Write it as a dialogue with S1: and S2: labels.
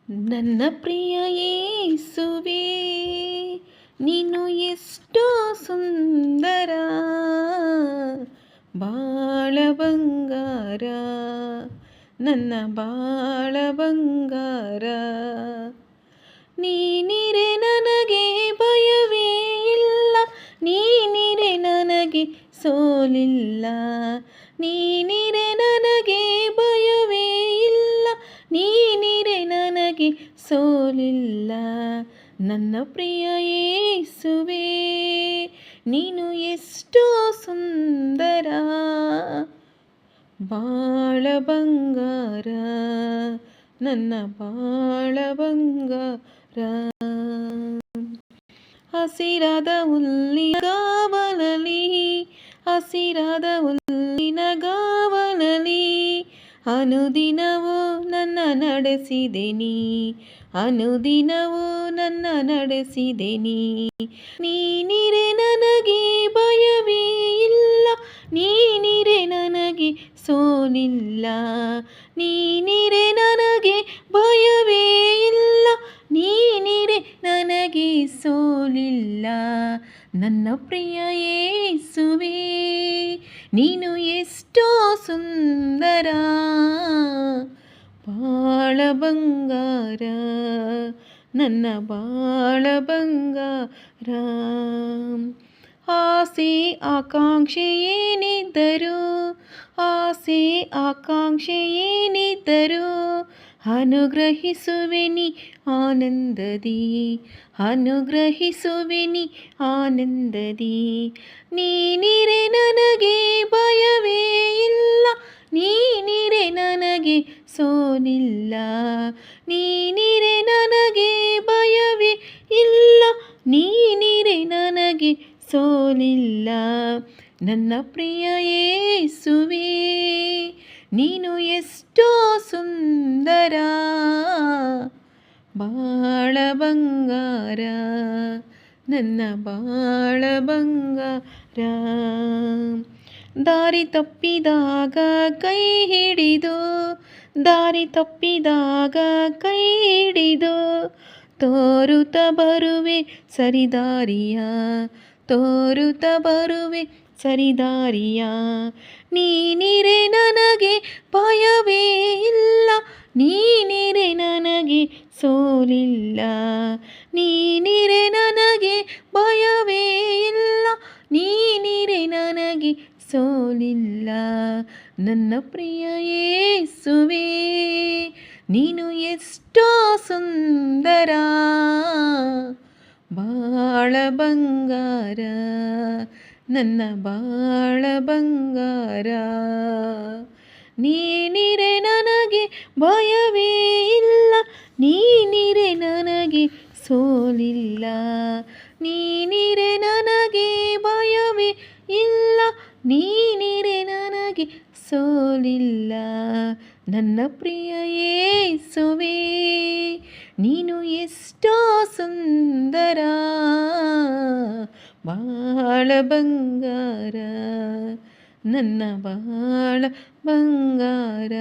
S1: ನನ್ನ ಪ್ರಿಯ ಯೇಸುವೇ, ನೀನು ಎಷ್ಟೋ ಸುಂದರ, ಬಾಳ ಬಂಗಾರ, ನನ್ನ ಬಾಳ ಬಂಗಾರ. ನೀನಿರೆ ನನಗೆ ಭಯವೇ ಇಲ್ಲ, ನೀನಿರೆ ನನಗೆ ಸೋಲಿಲ್ಲ. ನೀನಿರೆ ನನಗೆ ಭಯವೇ ಇಲ್ಲ, ನೀನಿರೆ ನನಗೆ ಸೋಲಿಲ್ಲ. ನನ್ನ ಪ್ರಿಯ ಯೇಸುವೇ, ನೀನು ಎಷ್ಟೋ ಸುಂದರ, ಬಾಳ ಬಂಗಾರ, ನನ್ನ ಬಾಳ ಬಂಗಾರ. ಹಸಿರಾದ ಹುಲ್ಲಿನ ಗಾವಲಲ್ಲಿ, ಹಸಿರಾದ ಹುಲ್ಲಿನ ಗಾವಲಲ್ಲಿ ಅನುದಿನವೂ ನನ್ನ ನಡೆಸಿದೆ ನೀ, ಅನುದಿನವೂ ನನ್ನ ನಡೆಸಿದೆ ನೀ. ನೀನಿರೆ ನನಗೆ ಭಯವೇ ಇಲ್ಲ, ನೀನಿರೆ ನನಗೆ ಸೋಲಿಲ್ಲ. ನೀನಿರೆ ನನಗೆ ಭಯವೇ ಇಲ್ಲ, ನೀನಿರೆ ನನಗೆ ಸೋಲಿಲ್ಲ. ನನ್ನ ಪ್ರಿಯ ಯೇಸುವೇ, ನೀನು ಎಷ್ಟೋ ಸುಂದರ, ಬಾಳ ಬಂಗಾರ, ನನ್ನ ಬಾಳ ಬಂಗಾರ. ಆಸೆ ಆಕಾಂಕ್ಷೆ ಏನಿದ್ದರೂ, ಆಸೆ ಆಕಾಂಕ್ಷೆ ಏನಿದ್ದರೂ ಅನುಗ್ರಹಿಸುವೆ ನೀ ಆನಂದದಿ, ಅನುಗ್ರಹಿಸುವೆ ನೀ ಆನಂದದಿ. ನೀನಿರೆ ನನಗೆ ಭಯವೇ ಇಲ್ಲ, ನೀನಿರೆ ನನಗೆ ಸೋಲಿಲ್ಲ. ನೀನಿರೆ ನನಗೆ ಭಯವೇ ಇಲ್ಲ, ನೀನಿರೆ ನನಗೆ ಸೋಲಿಲ್ಲ. ನನ್ನ ಪ್ರಿಯ ಯೇಸುವೇ, ನೀನು ಎಷ್ಟೋ ಸುಂದರ, ಬಾಳ ಬಂಗಾರ, ನನ್ನ ಬಾಳ ಬಂಗಾರ. ದಾರಿ ತಪ್ಪಿದಾಗ ಕೈ ಹಿಡಿದು, ದಾರಿ ತಪ್ಪಿದಾಗ ಕೈ ಹಿಡಿದು ತೋರುತ್ತ ಬರುವೆ ಸರಿದಾರಿಯ, ತೋರುತ್ತ ಬರುವೆ ಸರಿದಾರಿಯ. ನೀನಿರೆ ನನಗೆ ಭಯವೇ ಇಲ್ಲ, ನೀನಿರೆ ನನಗೆ ಸೋಲಿಲ್ಲ. ನೀನಿರೆ ನನಗೆ ಭಯವೇ ಇಲ್ಲ, ನೀನಿರೆ ನನಗೆ ಸೋಲಿಲ್ಲ. ನನ್ನ ಪ್ರಿಯ ಯೇಸುವೇ, ನೀನು ಎಷ್ಟೋ ಸುಂದರ, ಬಾಳ ಬಂಗಾರ, ನನ್ನ ಬಾಳ ಬಂಗಾರ. ನೀನಿರೆ ನನಗೆ ಭಯವೇ ಇಲ್ಲ, ನೀನಿರೆ ನನಗೆ ಸೋಲಿಲ್ಲ. ನೀನಿರೆ ನನಗೆ ಭಯವೇ ಇಲ್ಲ, ನೀನಿರೆ ನನಗೆ ಸೋಲಿಲ್ಲ. ನನ್ನ ಪ್ರಿಯ ಯೇಸುವೇ, ನೀನು ಎಷ್ಟೋ ಸುಂದರ, ಬಾಳ ಬಂಗಾರ, ನನ್ನ ಬಾಳ ಬಂಗಾರ.